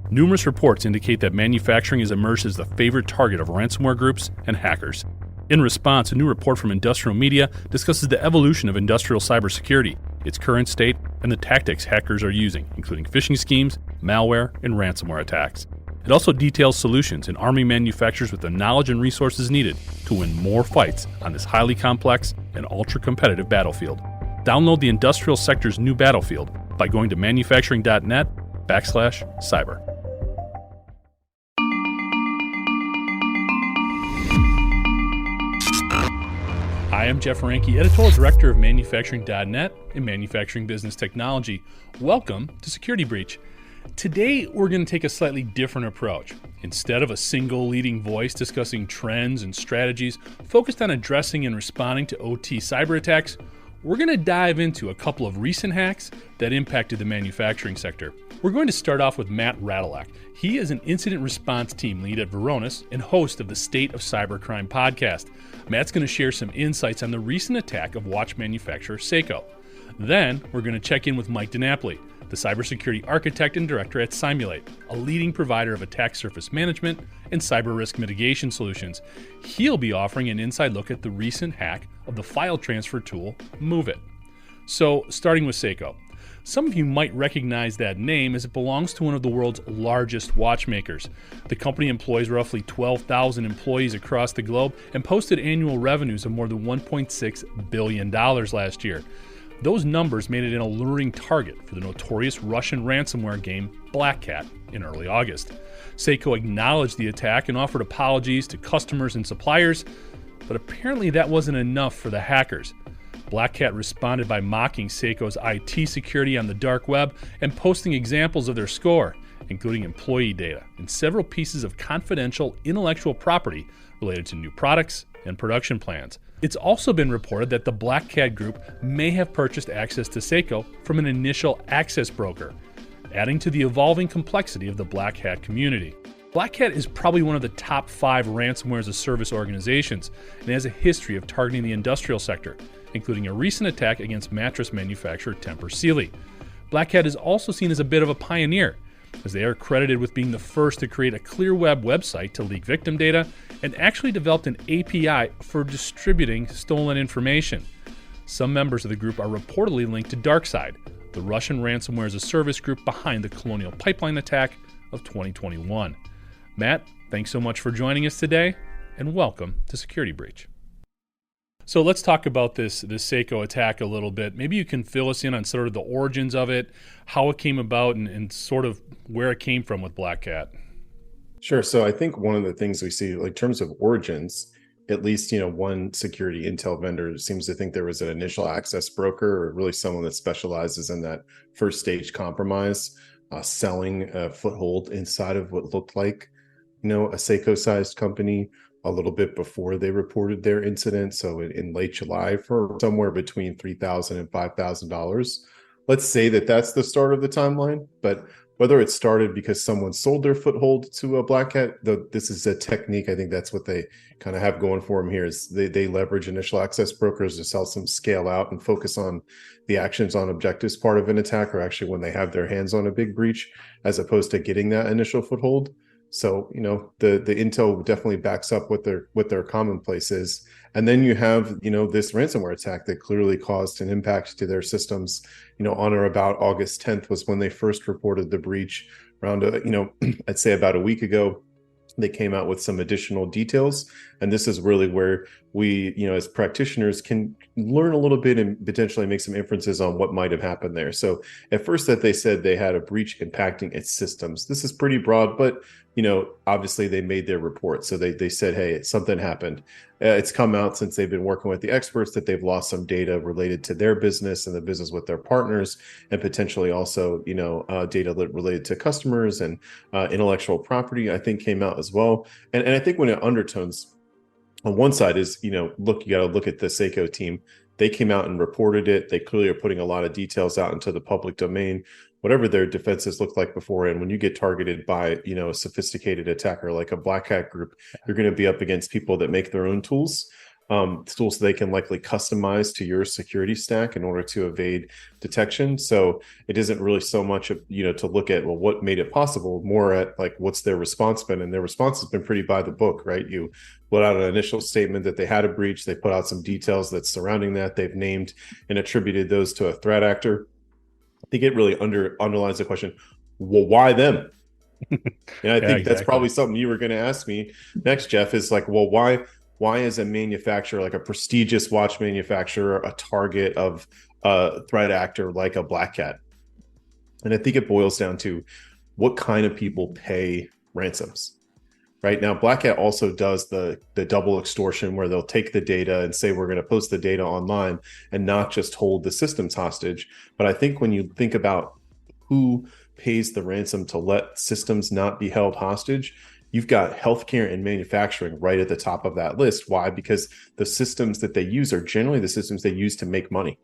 Numerous reports indicate that manufacturing has emerged as the favorite target of ransomware groups and hackers. In response, a new report from Industrial Media discusses the evolution of industrial cybersecurity, its current state, and the tactics hackers are using, including phishing schemes, malware, and ransomware attacks. It also details solutions in arming manufacturers with the knowledge and resources needed to win more fights on this highly complex and ultra-competitive battlefield. Download the industrial sector's new battlefield by going to manufacturing.net/cyber. Hi, I'm Jeff Ranke, Editorial Director of Manufacturing.net and Manufacturing Business Technology. Welcome to Security Breach. Today, we're going to take a slightly different approach. Instead of a single leading voice discussing trends and strategies focused on addressing and responding to OT cyber attacks, we're going to dive into a couple of recent hacks that impacted the manufacturing sector. We're going to start off with Matt Radulak. He is an incident response team lead at Varonis and host of the State of Cybercrime podcast. Matt's going to share some insights on the recent attack of watch manufacturer Seiko. Then, we're going to check in with Mike DiNapoli, the cybersecurity architect and director at Simulate, a leading provider of attack surface management and cyber risk mitigation solutions. He'll be offering an inside look at the recent hack of the file transfer tool, MoveIt. So, starting with Seiko. Some of you might recognize that name as it belongs to one of the world's largest watchmakers. The company employs roughly 12,000 employees across the globe and posted annual revenues of more than $1.6 billion last year. Those numbers made it an alluring target for the notorious Russian ransomware game Black Cat in early August. Seiko acknowledged the attack and offered apologies to customers and suppliers, but apparently that wasn't enough for the hackers. Black Cat responded by mocking Seiko's IT security on the dark web and posting examples of their score, including employee data and several pieces of confidential intellectual property related to new products and production plans. It's also been reported that the Black Cat Group may have purchased access to Seiko from an initial access broker, adding to the evolving complexity of the Black Hat community. Black Cat is probably one of the top 5 ransomware as a service organizations and has a history of targeting the industrial sector, including a recent attack against mattress manufacturer Tempur Sealy. Black Cat is also seen as a bit of a pioneer, as they are credited with being the first to create a clear web website to leak victim data and actually developed an API for distributing stolen information. Some members of the group are reportedly linked to DarkSide, the Russian ransomware as a service group behind the Colonial Pipeline attack of 2021. Matt, thanks so much for joining us today, and welcome to Security Breach. So let's talk about this Seiko attack a little bit. Maybe you can fill us in on sort of the origins of it, how it came about, and sort of where it came from with Black Cat. Sure. So I think one of the things we see, like in terms of origins, at least, one security intel vendor seems to think there was an initial access broker or really someone that specializes in that first stage compromise, selling a foothold inside of what looked like, a Seiko-sized company a little bit before they reported their incident. So in late July for somewhere between $3,000 and $5,000. Let's say that that's the start of the timeline, but whether it started because someone sold their foothold to a Black Hat, this is a technique. I think that's what they kind of have going for them here is they leverage initial access brokers to sell some scale out and focus on the actions on objectives part of an attack, or actually when they have their hands on a big breach, as opposed to getting that initial foothold. So, the intel definitely backs up what their commonplace is. And then you have, this ransomware attack that clearly caused an impact to their systems, on or about August 10th was when they first reported the breach around, I'd say about a week ago. They came out with some additional details. And this is really where we, as practitioners can learn a little bit and potentially make some inferences on what might have happened there. So at first that they said they had a breach impacting its systems. This is pretty broad, but, obviously they made their report. So they said, hey, something happened. It's come out since they've been working with the experts that they've lost some data related to their business and the business with their partners, and potentially also, data related to customers and intellectual property, I think came out as well. And I think when it undertones on one side is, look, you got to look at the Seiko team. They came out and reported it. They clearly are putting a lot of details out into the public domain, whatever their defenses looked like before. And when you get targeted by, a sophisticated attacker like a Black Hat group, you're going to be up against people that make their own tools. tools they can likely customize to your security stack in order to evade detection. So it isn't really so much, to look at, well, what made it possible, more at like, what's their response been? And their response has been pretty by the book, right? You put out an initial statement that they had a breach. They put out some details that's surrounding that. They've named and attributed those to a threat actor. I think it really underlines the question, well, why them? And I think that's probably something you were going to ask me next, Jeff, is like, well, why is a manufacturer, like a prestigious watch manufacturer, a target of a threat actor like a Black Cat? And I think it boils down to what kind of people pay ransoms. Right now, Black Hat also does the double extortion, where they'll take the data and say, we're going to post the data online and not just hold the systems hostage. But I think when you think about who pays the ransom to let systems not be held hostage, you've got healthcare and manufacturing right at the top of that list. Why? Because the systems that they use are generally the systems they use to make money.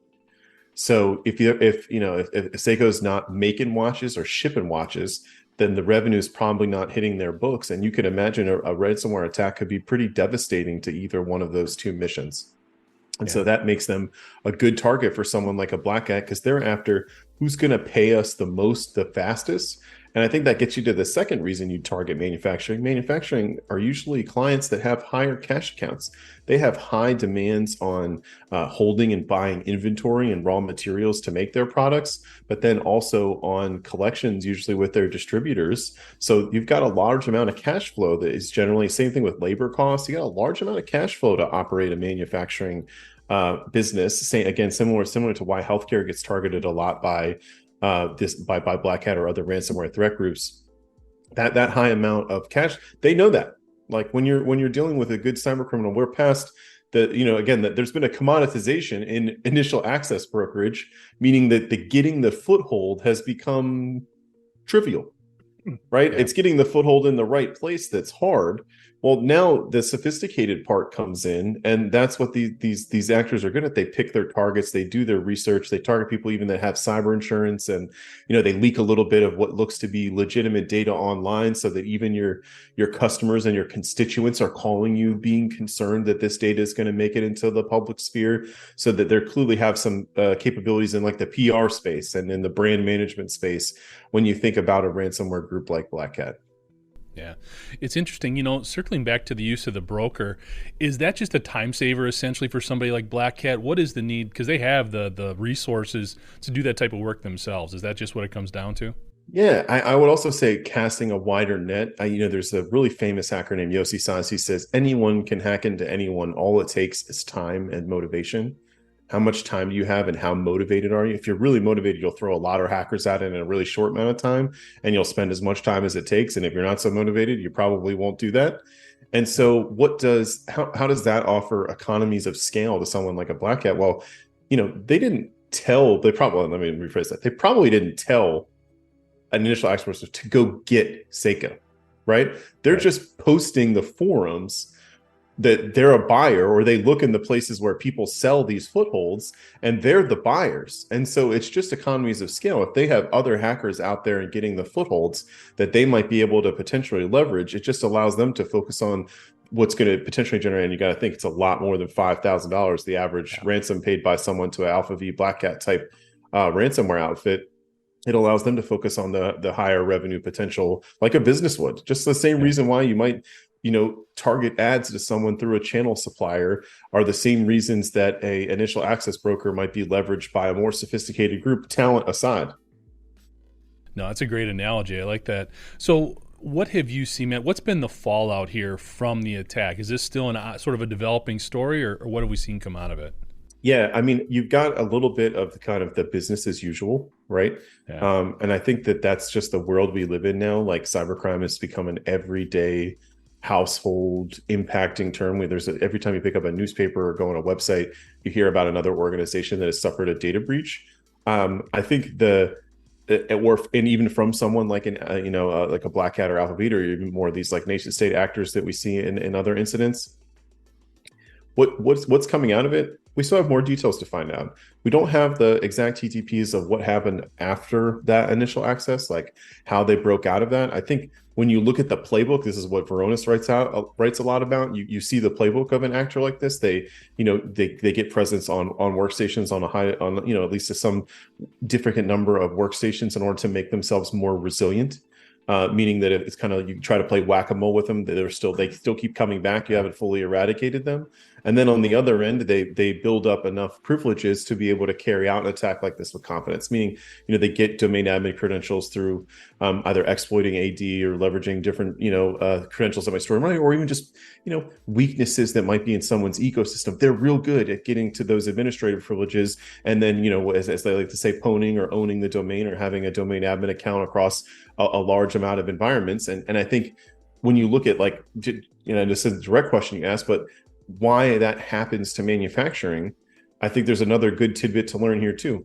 So if Seiko's not making watches or shipping watches, then the revenue is probably not hitting their books. And you can imagine a ransomware attack could be pretty devastating to either one of those two missions. And so that makes them a good target for someone like a Black Hat, because they're after who's going to pay us the most, the fastest. And I think that gets you to the second reason you target manufacturing. Manufacturing are usually clients that have higher cash accounts. They have high demands on holding and buying inventory and raw materials to make their products, but then also on collections, usually with their distributors. So you've got a large amount of cash flow that is generally, same thing with labor costs. You got a large amount of cash flow to operate a manufacturing business. Similar to why healthcare gets targeted a lot by by Black Hat or other ransomware threat groups. That high amount of cash, they know that. Like when you're dealing with a good cyber criminal, we're past that there's been a commoditization in initial access brokerage, meaning that the getting the foothold has become trivial, right? Yeah. It's getting the foothold in the right place that's hard. Well, now the sophisticated part comes in, and that's what these actors are good at. They pick their targets, they do their research, they target people even that have cyber insurance, and they leak a little bit of what looks to be legitimate data online, so that even your customers and your constituents are calling you, being concerned that this data is going to make it into the public sphere, so that they clearly have some capabilities in like the PR space and in the brand management space when you think about a ransomware group like Black Hat. Yeah, it's interesting, circling back to the use of the broker, is that just a time saver essentially for somebody like Black Cat? What is the need? Because they have the resources to do that type of work themselves. Is that just what it comes down to? Yeah, I would also say casting a wider net. There's a really famous hacker named Yossi Saez. He says anyone can hack into anyone. All it takes is time and motivation. How much time do you have and how motivated are you? If you're really motivated, you'll throw a lot of hackers at it in a really short amount of time, and you'll spend as much time as it takes. And if you're not so motivated, you probably won't do that. And so how does that offer economies of scale to someone like a Black Hat? Well, let me rephrase that. They probably didn't tell an initial access broker to go get Seiko, right? They're just posting the forums that they're a buyer, or they look in the places where people sell these footholds and they're the buyers. And so it's just economies of scale. If they have other hackers out there and getting the footholds that they might be able to potentially leverage, it just allows them to focus on what's going to potentially generate. And you got to think it's a lot more than $5,000, the average ransom paid by someone to an Alpha V Black Cat type ransomware outfit. It allows them to focus on the higher revenue potential, like a business would. Just the same reason why you might target ads to someone through a channel supplier are the same reasons that a initial access broker might be leveraged by a more sophisticated group, talent aside. No, that's a great analogy. I like that. So what have you seen, Matt? What's been the fallout here from the attack? Is this still sort of a developing story, or what have we seen come out of it? Yeah, you've got a little bit of the kind of the business as usual, right? Yeah. And I think that's just the world we live in now. Like cybercrime has become an everyday household impacting term. Where every time you pick up a newspaper or go on a website, you hear about another organization that has suffered a data breach. I think and even from someone like like a Black Hat or Alpha Beta, or even more of these like nation state actors that we see in other incidents. What's coming out of it? We still have more details to find out. We don't have the exact TTPs of what happened after that initial access, like how they broke out of that. I think when you look at the playbook, this is what Varonis writes a lot about. You see the playbook of an actor like this. They get presence on workstations on a high on at least to some different number of workstations in order to make themselves more resilient. Meaning that it's kind of, you try to play whack-a-mole with them, they still keep coming back. You haven't fully eradicated them. And then on the other end, they build up enough privileges to be able to carry out an attack like this with confidence. Meaning, they get domain admin credentials through either exploiting AD or leveraging different credentials that might store money, or even just weaknesses that might be in someone's ecosystem. They're real good at getting to those administrative privileges, and then as they like to say, pwning or owning the domain, or having a domain admin account across a large amount of environments. And I think when you look at this is a direct question you asked, but why that happens to manufacturing, I think there's another good tidbit to learn here too.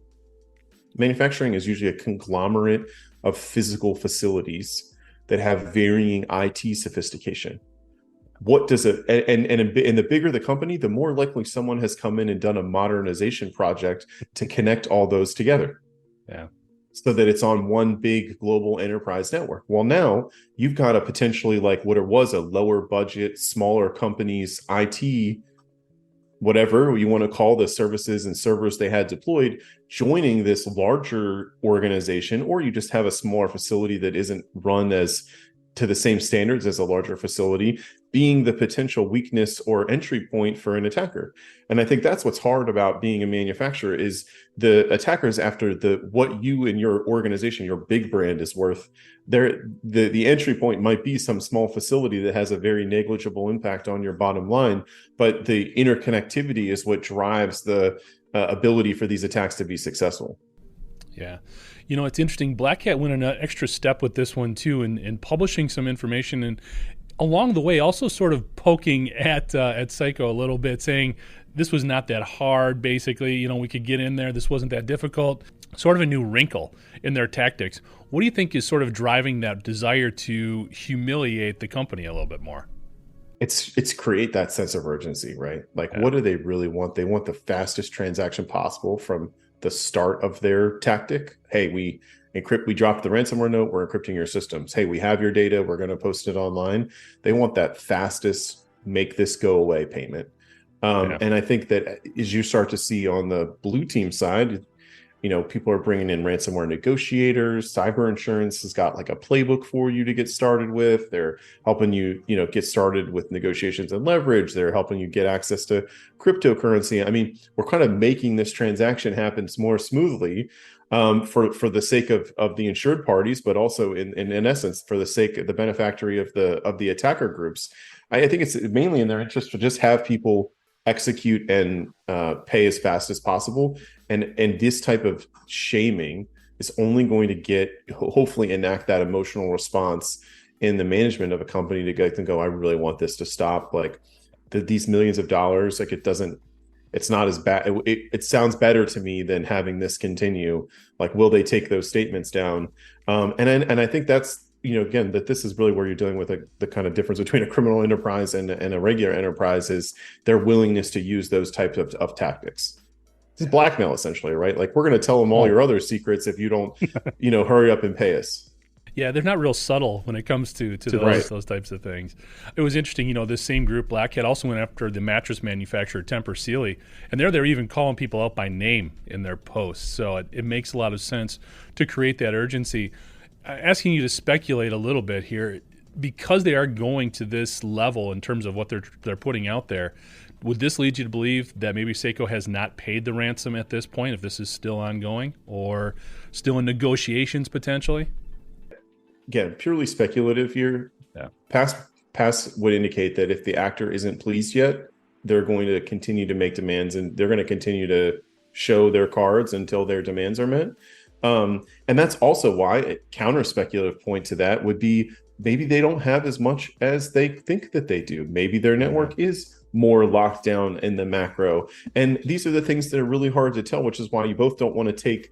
Manufacturing is usually a conglomerate of physical facilities that have varying IT sophistication. What does it, and the bigger the company, the more likely someone has come in and done a modernization project to connect all those together. Yeah. So that it's on one big global enterprise network. Well, now you've got a potentially, like what it was, a lower budget, smaller companies, IT, whatever you want to call the services and servers they had deployed, joining this larger organization, or you just have a smaller facility that isn't run as to the same standards as a larger facility, being the potential weakness or entry point for an attacker. And I think that's what's hard about being a manufacturer, is the attackers, after what you and your organization, your big brand, is worth, the entry point might be some small facility that has a very negligible impact on your bottom line, but the interconnectivity is what drives the ability for these attacks to be successful. Yeah. It's interesting. Black Hat went an extra step with this one too, in publishing some information, and along the way also sort of poking at Psycho a little bit, saying this was not that hard. Basically, we could get in there. This wasn't that difficult. Sort of a new wrinkle in their tactics. What do you think is sort of driving that desire to humiliate the company a little bit more? It's create that sense of urgency, right? Like, What do they really want? They want the fastest transaction possible from the start of their tactic. Hey, we dropped the ransomware note, we're encrypting your systems. Hey, we have your data, we're going to post it online. They want that fastest, make this go away payment. And I think that as you start to see on the blue team side, people are bringing in ransomware negotiators. Cyber insurance has got like a playbook for you to get started with. They're helping you, get started with negotiations and leverage. They're helping you get access to cryptocurrency. I mean, we're kind of making this transaction happen more smoothly for the sake of the insured parties, but also in essence for the sake of the benefactory of the attacker groups. I think it's mainly in their interest to just have people execute and pay as fast as possible. And this type of shaming is only going to hopefully enact that emotional response in the management of a company to go, I really want this to stop. Like these millions of dollars, like it's not as bad. It sounds better to me than having this continue. Like, will they take those statements down? And I think that's, again, that this is really where you're dealing with the kind of difference between a criminal enterprise and a regular enterprise, is their willingness to use those types of tactics. It's blackmail, essentially, right? Like, we're going to tell them all your other secrets if you don't, hurry up and pay us. Yeah, they're not real subtle when it comes to those types of things. It was interesting, this same group, Black Hat, also went after the mattress manufacturer Tempur Sealy, and they're even calling people out by name in their posts. So it makes a lot of sense to create that urgency. Asking you to speculate a little bit here, because they are going to this level in terms of what they're putting out there, would this lead you to believe that maybe Seiko has not paid the ransom at this point, if this is still ongoing or still in negotiations potentially? Again, purely speculative here. Yeah. Past would indicate that if the actor isn't pleased yet, they're going to continue to make demands, and they're going to continue to show their cards until their demands are met. And that's also why a counter speculative point to that would be, maybe they don't have as much as they think that they do. Maybe their network is more locked down in the macro. And these are the things that are really hard to tell, which is why you both don't want to take,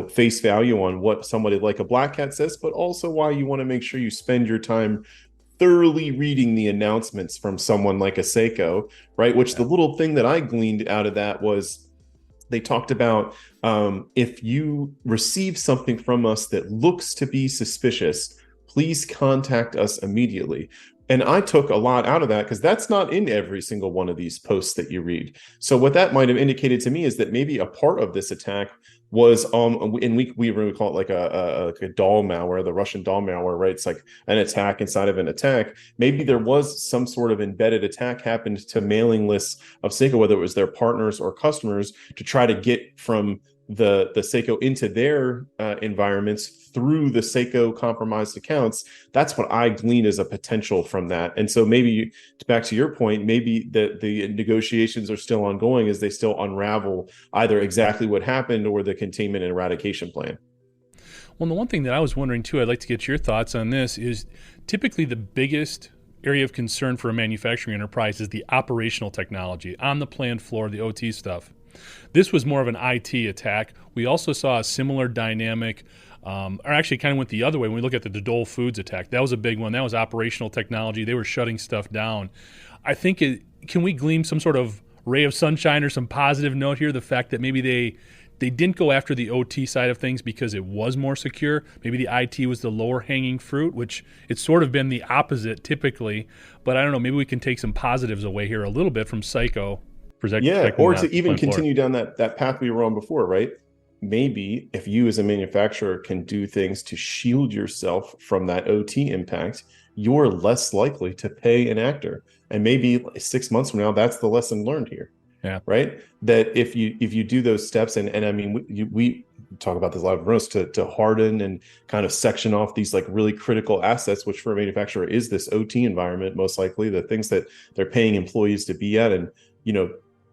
face value on what somebody like a Black Hat says, but also why you want to make sure you spend your time thoroughly reading the announcements from someone like a Seiko, right? Which the little thing that I gleaned out of that was, they talked about if you receive something from us that looks to be suspicious, please contact us immediately. And I took a lot out of that because that's not in every single one of these posts that you read. So what that might have indicated to me is that maybe a part of this attack was and we really call it like a doll malware, the Russian doll malware, right? It's like an attack inside of an attack. Maybe there was some sort of embedded attack happened to mailing lists of Seiko, whether it was their partners or customers, to try to get from the Seiko into their environments through the Seiko compromised accounts. That's what I glean as a potential from that. And so maybe back to your point, maybe the negotiations are still ongoing as they still unravel either exactly what happened or the containment and eradication plan. Well, the one thing that I was wondering too, I'd like to get your thoughts on this, is typically the biggest area of concern for a manufacturing enterprise is the operational technology on the plant floor, the OT stuff. This was more of an IT attack. We also saw a similar dynamic, or actually kind of went the other way when we look at the Dole Foods attack. That was a big one. That was operational technology. They were shutting stuff down. I think, can we glean some sort of ray of sunshine or some positive note here? The fact that maybe they didn't go after the OT side of things because it was more secure. Maybe the IT was the lower hanging fruit, which it's sort of been the opposite typically. But I don't know, maybe we can take some positives away here a little bit from Seiko. Yeah, or to even continue down that path we were on before, right? Maybe if you as a manufacturer can do things to shield yourself from that OT impact, you're less likely to pay an actor. And maybe 6 months from now, that's the lesson learned here. Yeah. Right. That if you do those steps, and I mean, we talk about this a lot of us to harden and kind of section off these like really critical assets, which for a manufacturer is this OT environment, most likely the things that they're paying employees to be at, and,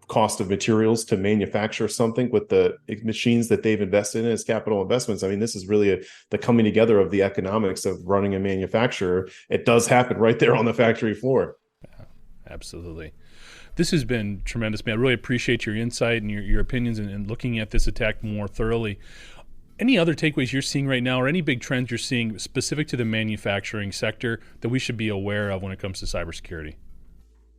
cost of materials to manufacture something with the machines that they've invested in as capital investments. I mean, this is really the coming together of the economics of running a manufacturer. It does happen right there on the factory floor. Yeah, absolutely. This has been tremendous, man. I really appreciate your insight and your opinions and looking at this attack more thoroughly. Any other takeaways you're seeing right now, or any big trends you're seeing specific to the manufacturing sector that we should be aware of when it comes to cybersecurity?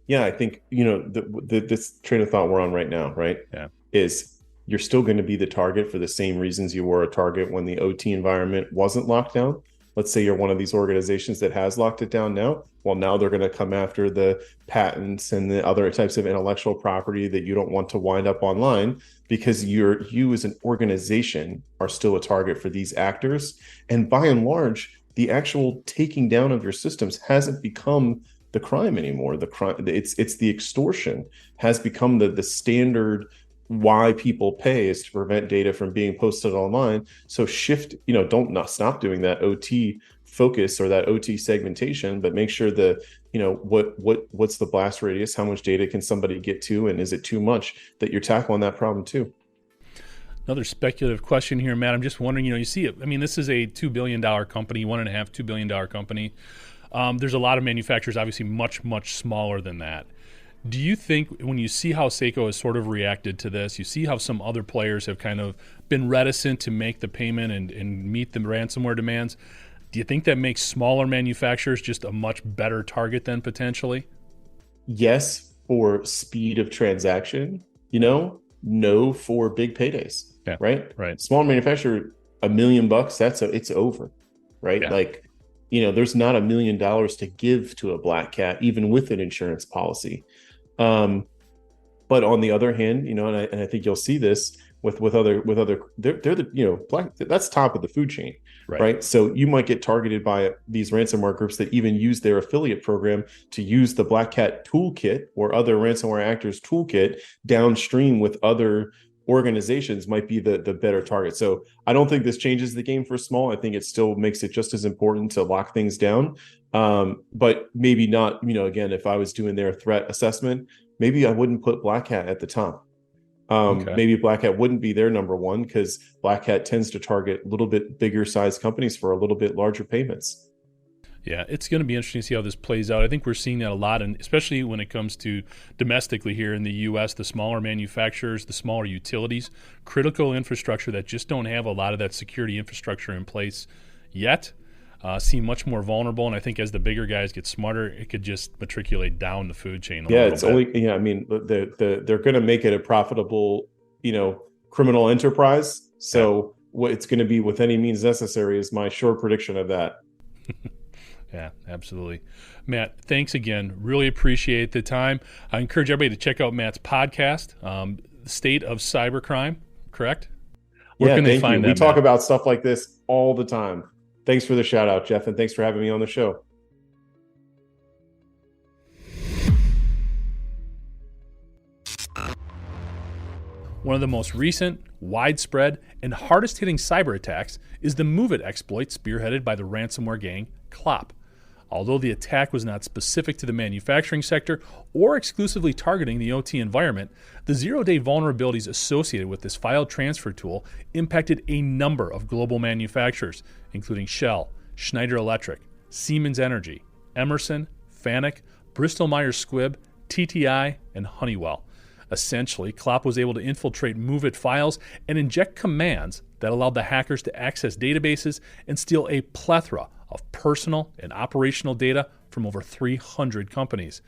Yeah, I think, this train of thought we're on right now, right? Yeah. Is you're still going to be the target for the same reasons you were a target when the OT environment wasn't locked down. Let's say you're one of these organizations that has locked it down now. Well, now they're going to come after the patents and the other types of intellectual property that you don't want to wind up online, because you as an organization are still a target for these actors. And by and large, the actual taking down of your systems hasn't become the crime anymore. The crime, it's the extortion has become the standard. Why people pay is to prevent data from being posted online. So don't not stop doing that OT focus or that OT segmentation, but make sure that what's the blast radius, how much data can somebody get to, and is it too much, that you're tackling that problem too. Another speculative question here, Matt. I'm just wondering, you see it. I mean, this is a $2 billion company, $1.5–2 billion company. There's a lot of manufacturers, obviously much, much smaller than that. Do you think when you see how Seiko has sort of reacted to this, you see how some other players have kind of been reticent to make the payment and meet the ransomware demands, do you think that makes smaller manufacturers just a much better target then potentially? Yes, for speed of transaction, no for big paydays. Yeah, right. Small manufacturer, $1 million, it's over, right? Yeah. Like, there's not $1 million to give to a black cat, even with an insurance policy. But on the other hand, and I think you'll see this with other, they're the, black, that's top of the food chain, right? So you might get targeted by these ransomware groups that even use their affiliate program to use the Black Cat toolkit or other ransomware actors toolkit downstream with other organizations, might be the better target. So I don't think this changes the game for small. I think it still makes it just as important to lock things down. But maybe not, again, if I was doing their threat assessment, maybe I wouldn't put Black Hat at the top. Okay. Maybe Black Hat wouldn't be their number one, because Black Hat tends to target a little bit bigger size companies for a little bit larger payments. Yeah, it's going to be interesting to see how this plays out. I think we're seeing that a lot, and especially when it comes to domestically here in the U.S., the smaller manufacturers, the smaller utilities, critical infrastructure that just don't have a lot of that security infrastructure in place yet, seem much more vulnerable. And I think as the bigger guys get smarter, it could just matriculate down the food chain a little bit. I mean, they're going to make it a profitable, criminal enterprise. So what it's going to be with any means necessary is my sure prediction of that. Yeah, absolutely. Matt, thanks again. Really appreciate the time. I encourage everybody to check out Matt's podcast, State of Cybercrime, correct? Where Yeah, can they thank you. find We that, talk Matt? about stuff like this all the time. Thanks for the shout out, Jeff, and thanks for having me on the show. One of the most recent, widespread, and hardest hitting cyber attacks is the MOVEit exploit spearheaded by the ransomware gang Clop. Although the attack was not specific to the manufacturing sector or exclusively targeting the OT environment, the zero-day vulnerabilities associated with this file transfer tool impacted a number of global manufacturers, including Shell, Schneider Electric, Siemens Energy, Emerson, Fanuc, Bristol-Myers Squibb, TTI, and Honeywell. Essentially, Clop was able to infiltrate MOVEit files and inject commands that allowed the hackers to access databases and steal a plethora of personal and operational data from over 300 companies.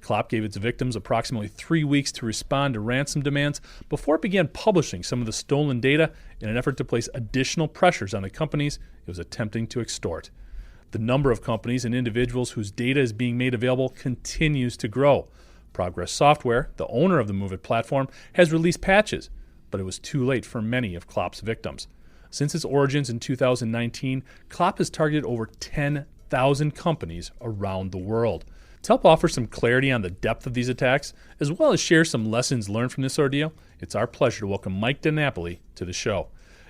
Clop gave its victims approximately 3 weeks to respond to ransom demands before it began publishing some of the stolen data in an effort to place additional pressures on the companies it was attempting to extort. The number of companies and individuals whose data is being made available continues to grow. Progress Software, the owner of the MOVEit platform, has released patches, but it was too late for many of Clop's victims. Since its origins in 2019, Clop has targeted over 10,000 companies around the world. To help offer some clarity on the depth of these attacks, as well as share some lessons learned from this ordeal, it's our pleasure to welcome Mike DiNapoli to the show.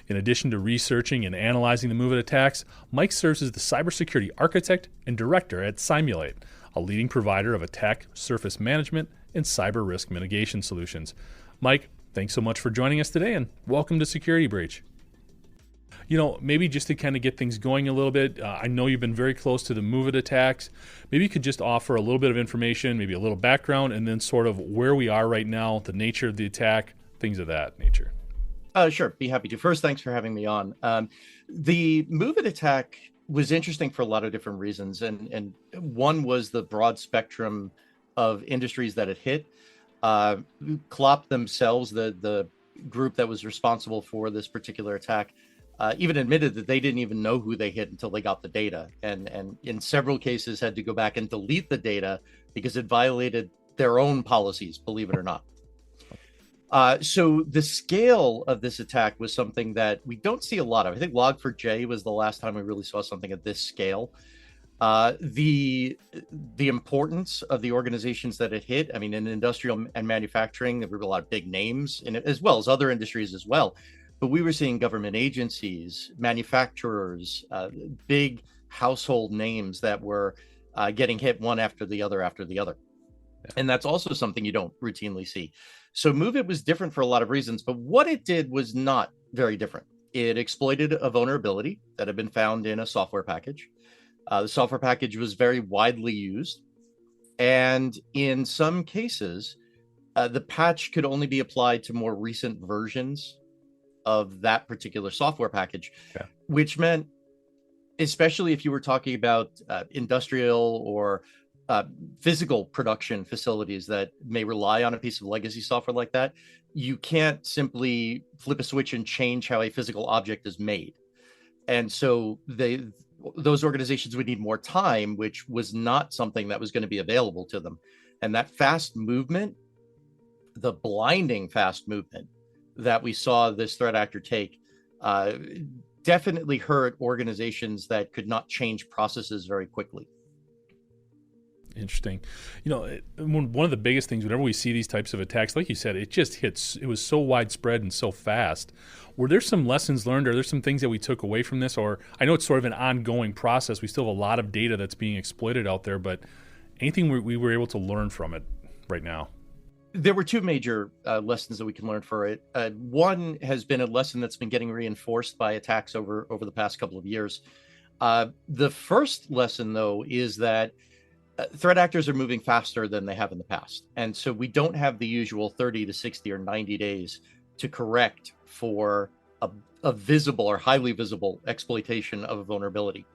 In addition to researching and analyzing the MOVEit attacks, Mike serves as the cybersecurity architect and director at Simulate, a leading provider of attack surface management and cyber risk mitigation solutions. Mike, thanks so much for joining us today, and welcome to Security Breach. Maybe just to kind of get things going a little bit, I know you've been very close to the MOVEit attacks. Maybe you could just offer a little bit of information, maybe a little background, and then sort of where we are right now, the nature of the attack, things of that nature. Sure, be happy to. First, thanks for having me on. The MOVEit attack was interesting for a lot of different reasons, and one was the broad spectrum of industries that it hit. Clop themselves, the group that was responsible for this particular attack, even admitted that they didn't even know who they hit until they got the data, and in several cases had to go back and delete the data because it violated their own policies, believe it or not. So the scale of this attack was something that we don't see a lot of. I think Log4j was the last time we really saw something at this scale. The importance of the organizations that it hit, I mean, in industrial and manufacturing, there were a lot of big names in it, as well as other industries as well. But we were seeing government agencies, manufacturers, big household names that were getting hit one after the other after the other. Yeah. And that's also something you don't routinely see. So MOVEit was different for a lot of reasons, but what it did was not very different. It exploited a vulnerability that had been found in a software package. The software package was very widely used. And in some cases, the patch could only be applied to more recent versions of that particular software package, yeah. Which meant, especially if you were talking about industrial or physical production facilities that may rely on a piece of legacy software like that, you can't simply flip a switch and change how a physical object is made. And so those organizations would need more time, which was not something that was going to be available to them. And that fast movement, the blinding fast movement that we saw this threat actor take, definitely hurt organizations that could not change processes very quickly. Interesting. One of the biggest things whenever we see these types of attacks, like you said, it just hits, it was so widespread and so fast. Were there some lessons learned? Are there some things that we took away from this? Or I know it's sort of an ongoing process. We still have a lot of data that's being exploited out there, but anything we were able to learn from it right now? There were two major lessons that we can learn for it. One has been a lesson that's been getting reinforced by attacks over the past couple of years. The first lesson, though, is that threat actors are moving faster than they have in the past. And so we don't have the usual 30 to 60 or 90 days to correct for a visible or highly visible exploitation of a vulnerability.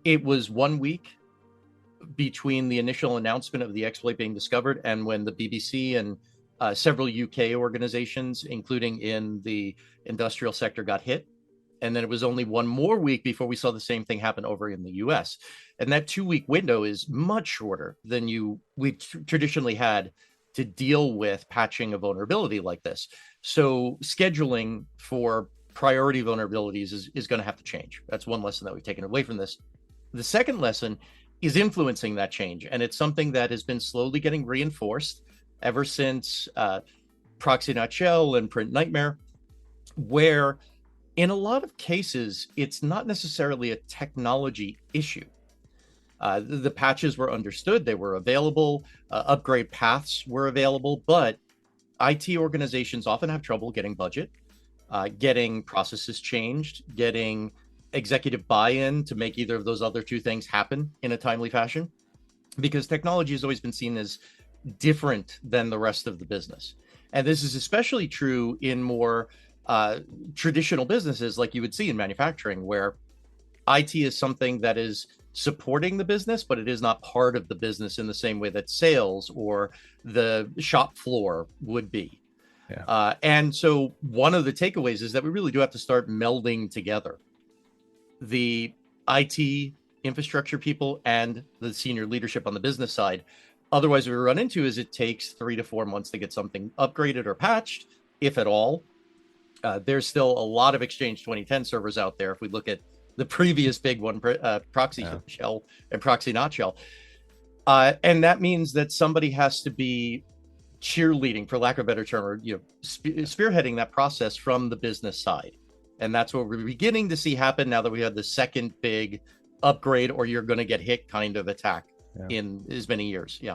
It was 1 week between the initial announcement of the exploit being discovered and when the BBC and several UK organizations, including in the industrial sector, got hit. And then it was only one more week before we saw the same thing happen over in the US. And that 2-week window is much shorter than we traditionally had to deal with patching a vulnerability like this. So scheduling for priority vulnerabilities is going to have to change. That's one lesson that we've taken away from this. The second lesson is influencing that change. And it's something that has been slowly getting reinforced ever since Proxy Not Shell and Print Nightmare, where in a lot of cases, it's not necessarily a technology issue. The patches were understood, they were available, upgrade paths were available, but IT organizations often have trouble getting budget, getting processes changed, getting executive buy-in to make either of those other two things happen in a timely fashion, because technology has always been seen as different than the rest of the business. And this is especially true in more traditional businesses like you would see in manufacturing, where IT is something that is supporting the business, but it is not part of the business in the same way that sales or the shop floor would be. Yeah. And so one of the takeaways is that we really do have to start melding together the IT infrastructure people and the senior leadership on the business side. Otherwise, what we run into is it takes 3 to 4 months to get something upgraded or patched, if at all. There's still a lot of Exchange 2010 servers out there. If we look at the previous big one, Proxy Shell and Proxy Not Shell. And that means that somebody has to be cheerleading, for lack of a better term, or spearheading that process from the business side. And that's what we're beginning to see happen now that we have the second big upgrade or you're going to get hit kind of attack in as many years. Yeah.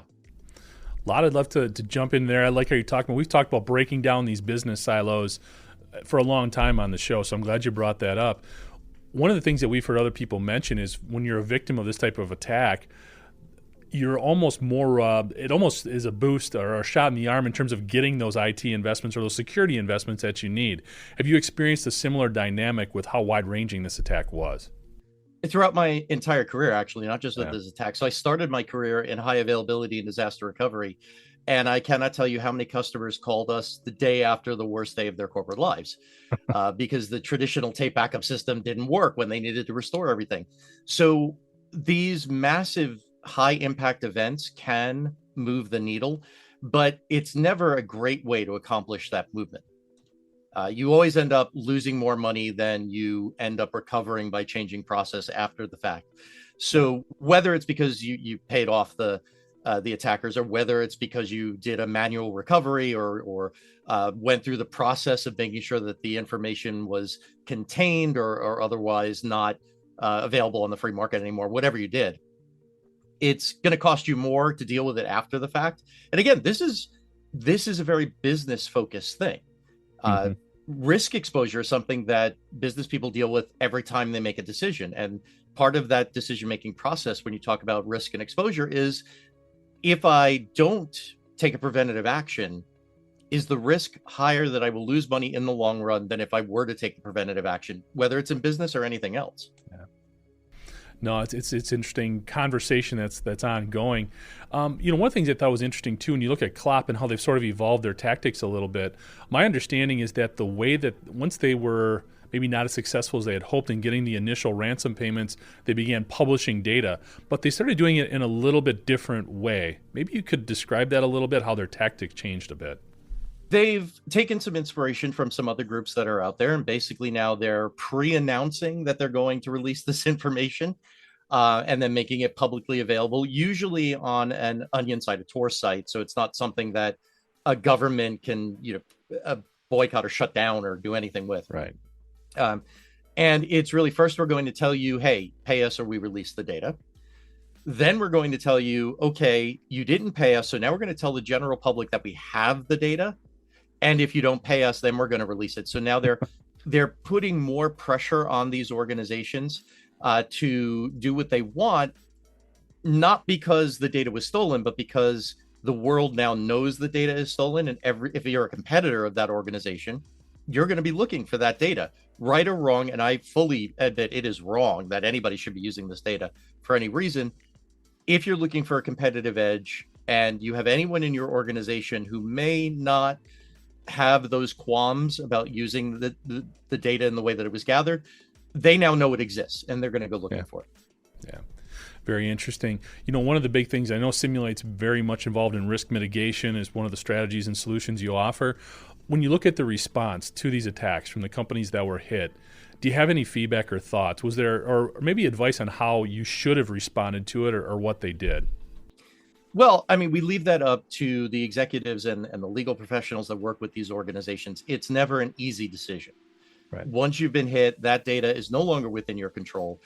A lot I'd love to jump in there. I like how you're talking. We've talked about breaking down these business silos for a long time on the show, so I'm glad you brought that up. One of the things that we've heard other people mention is when you're a victim of this type of attack, you're almost more, it almost is a boost or a shot in the arm in terms of getting those IT investments or those security investments that you need. Have you experienced a similar dynamic with how wide-ranging this attack was? Throughout my entire career, actually, not just with this attack. So I started my career in high availability and disaster recovery, and I cannot tell you how many customers called us the day after the worst day of their corporate lives because the traditional tape backup system didn't work when they needed to restore everything. So these massive high impact events can move the needle, but it's never a great way to accomplish that movement. You always end up losing more money than you end up recovering by changing process after the fact. So whether it's because you paid off the attackers, or whether it's because you did a manual recovery or went through the process of making sure that the information was contained or otherwise not available on the free market anymore, whatever you did, it's going to cost you more to deal with it after the fact. And again, this is a very business focused thing. Risk exposure is something that business people deal with every time they make a decision. And part of that decision-making process when you talk about risk and exposure is, if I don't take a preventative action, is the risk higher that I will lose money in the long run than if I were to take the preventative action, whether it's in business or anything else? Yeah. No, it's interesting conversation that's ongoing. One of the things I thought was interesting too, when you look at Klopp and how they've sort of evolved their tactics a little bit, my understanding is that the way that once they were maybe not as successful as they had hoped in getting the initial ransom payments, they began publishing data, but they started doing it in a little bit different way. Maybe you could describe that a little bit, how their tactic changed a bit. They've taken some inspiration from some other groups that are out there, and basically now they're pre-announcing that they're going to release this information and then making it publicly available, usually on an Onion site, a Tor site. So it's not something that a government can, boycott or shut down or do anything with. Right. And it's really, first we're going to tell you, hey, pay us or we release the data. Then we're going to tell you, okay, you didn't pay us, so now we're going to tell the general public that we have the data. And if you don't pay us, then we're going to release it. So now they're putting more pressure on these organizations to do what they want, not because the data was stolen, but because the world now knows the data is stolen. And if you're a competitor of that organization, you're going to be looking for that data, right or wrong. And I fully admit it is wrong that anybody should be using this data for any reason. If you're looking for a competitive edge and you have anyone in your organization who may not have those qualms about using the data in the way that it was gathered, they now know it exists and they're going to go looking for it. Yeah. Very interesting. One of the big things, I know Simulate's very much involved in risk mitigation is one of the strategies and solutions you offer. When you look at the response to these attacks from the companies that were hit, do you have any feedback or thoughts? Was there, or maybe advice on how you should have responded to it or what they did? Well, I mean, we leave that up to the executives and the legal professionals that work with these organizations. It's never an easy decision. Right. Once you've been hit, that data is no longer within your control.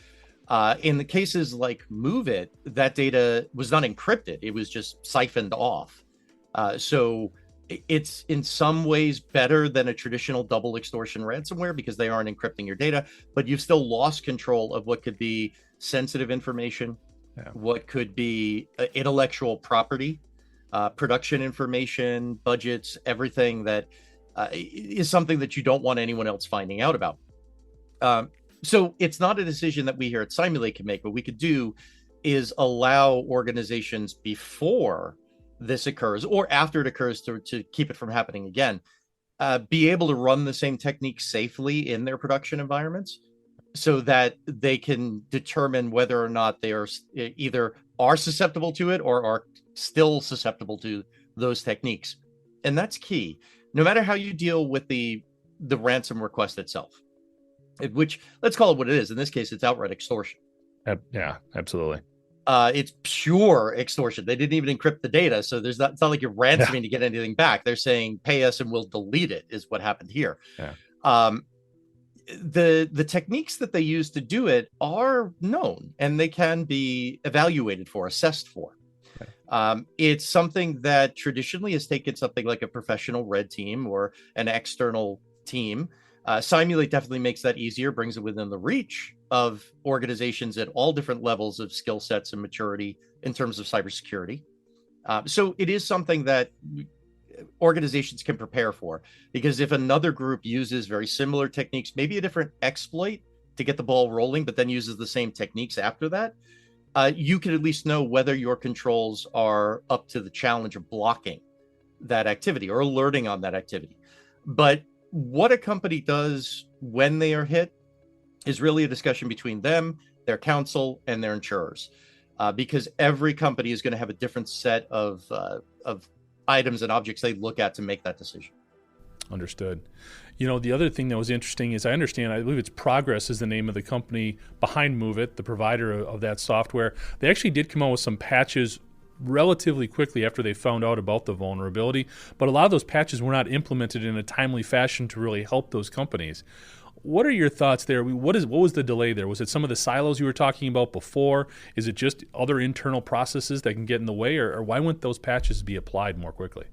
In the cases like MoveIt, that data was not encrypted. It was just siphoned off. So it's in some ways better than a traditional double extortion ransomware because they aren't encrypting your data, but you've still lost control of what could be sensitive information, what could be intellectual property, production information, budgets, everything that is something that you don't want anyone else finding out about. So it's not a decision that we here at Simulate can make. What we could do is allow organizations before this occurs or after it occurs to keep it from happening again, be able to run the same techniques safely in their production environments so that they can determine whether or not they are either are susceptible to it or are still susceptible to those techniques. And that's key. No matter how you deal with the ransom request itself, which let's call it what it is. In this case, it's outright extortion. Yeah, absolutely. It's pure extortion. They didn't even encrypt the data. So it's not like you're ransoming to get anything back. They're saying, pay us and we'll delete it is what happened here. Yeah. The techniques that they use to do it are known and they can be evaluated for, assessed for. Okay. It's something that traditionally has taken something like a professional red team or an external team. Simulate definitely makes that easier, brings it within the reach of organizations at all different levels of skill sets and maturity in terms of cybersecurity. So it is something that organizations can prepare for, because if another group uses very similar techniques, maybe a different exploit to get the ball rolling, but then uses the same techniques after that, you can at least know whether your controls are up to the challenge of blocking that activity or alerting on that activity. But what a company does when they are hit is really a discussion between them, their counsel, and their insurers, because every company is going to have a different set of items and objects they look at to make that decision. Understood. The other thing that was interesting is I believe it's Progress is the name of the company behind MoveIt, the provider of that software. They actually did come out with some patches relatively quickly after they found out about the vulnerability, but a lot of those patches were not implemented in a timely fashion to really help those companies. What are your thoughts there? What was the delay there? Was it some of the silos you were talking about before? Is it just other internal processes that can get in the way, or why wouldn't those patches be applied more quickly?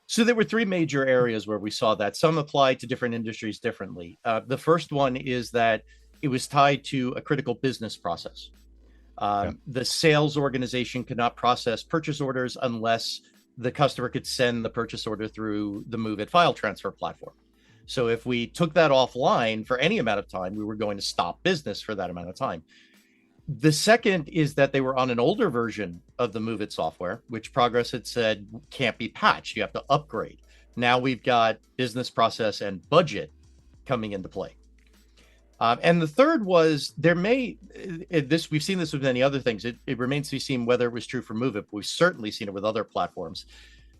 So there were three major areas where we saw that. Some apply to different industries differently. The first one is that it was tied to a critical business process. The sales organization could not process purchase orders unless the customer could send the purchase order through the MoveIt file transfer platform. So if we took that offline for any amount of time, we were going to stop business for that amount of time. The second is that they were on an older version of the MoveIt software, which Progress had said can't be patched. You have to upgrade. Now we've got business process and budget coming into play. And the third was we've seen this with many other things. It remains to be seen whether it was true for MoveIt, but we've certainly seen it with other platforms.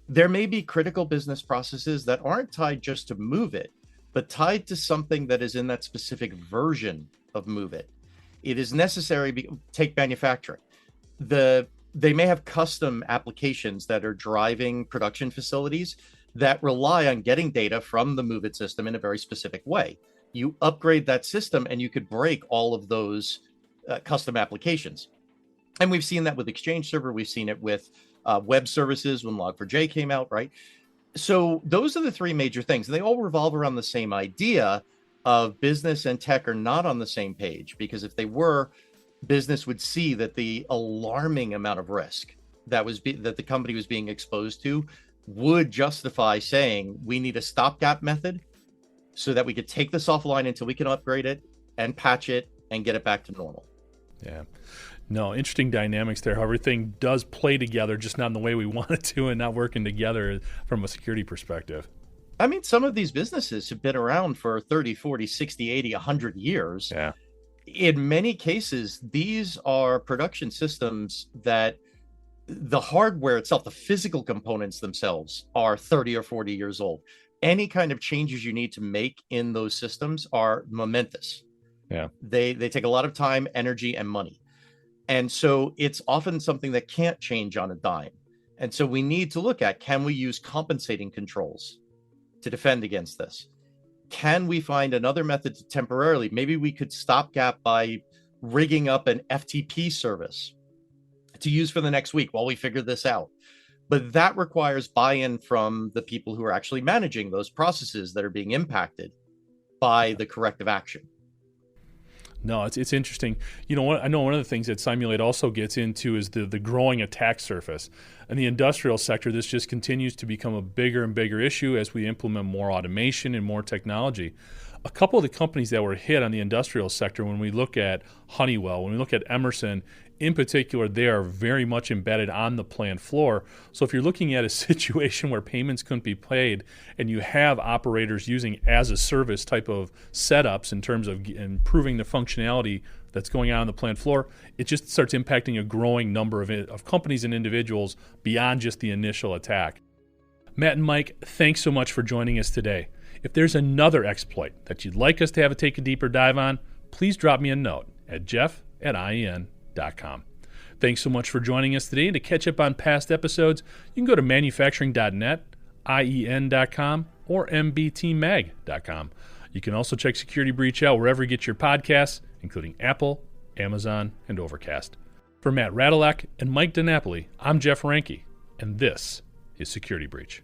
There may be critical business processes that aren't tied just to MoveIt, but tied to something that is in that specific version of MoveIt. It is necessary, take manufacturing. They may have custom applications that are driving production facilities that rely on getting data from the MoveIt system in a very specific way. You upgrade that system and you could break all of those custom applications. And we've seen that with Exchange Server. We've seen it with web services when Log4j came out, right? So those are the three major things. They all revolve around the same idea of business and tech are not on the same page, because if they were, business would see that the alarming amount of risk that the company was being exposed to would justify saying we need a stopgap method so that we could take this offline until we can upgrade it and patch it and get it back to normal. Yeah. No, interesting dynamics there. How everything does play together, just not in the way we want it to and not working together from a security perspective. I mean, some of these businesses have been around for 30, 40, 60, 80, 100 years. Yeah. In many cases, these are production systems that the hardware itself, the physical components themselves, are 30 or 40 years old. Any kind of changes you need to make in those systems are momentous. Yeah. They take a lot of time, energy, and money. And so it's often something that can't change on a dime. And so we need to look at, can we use compensating controls to defend against this? Can we find another method to temporarily, maybe we could stopgap by rigging up an FTP service to use for the next week while we figure this out. But that requires buy-in from the people who are actually managing those processes that are being impacted by the corrective action. No, it's interesting. You know, I know one of the things that Simulate also gets into is the growing attack surface. In the industrial sector, this just continues to become a bigger and bigger issue as we implement more automation and more technology. A couple of the companies that were hit on the industrial sector, when we look at Honeywell, when we look at Emerson, in particular, they are very much embedded on the plant floor. So if you're looking at a situation where payments couldn't be paid and you have operators using as-a-service type of setups in terms of improving the functionality that's going on the plant floor, it just starts impacting a growing number of companies and individuals beyond just the initial attack. Matt and Mike, thanks so much for joining us today. If there's another exploit that you'd like us to take a deeper dive on, please drop me a note at jeff@ien.com. Thanks so much for joining us today. And to catch up on past episodes, you can go to manufacturing.net, ien.com, or mbtmag.com. You can also check Security Breach out wherever you get your podcasts, including Apple, Amazon, and Overcast. For Matt Radulak and Mike DiNapoli, I'm Jeff Ranke, and this is Security Breach.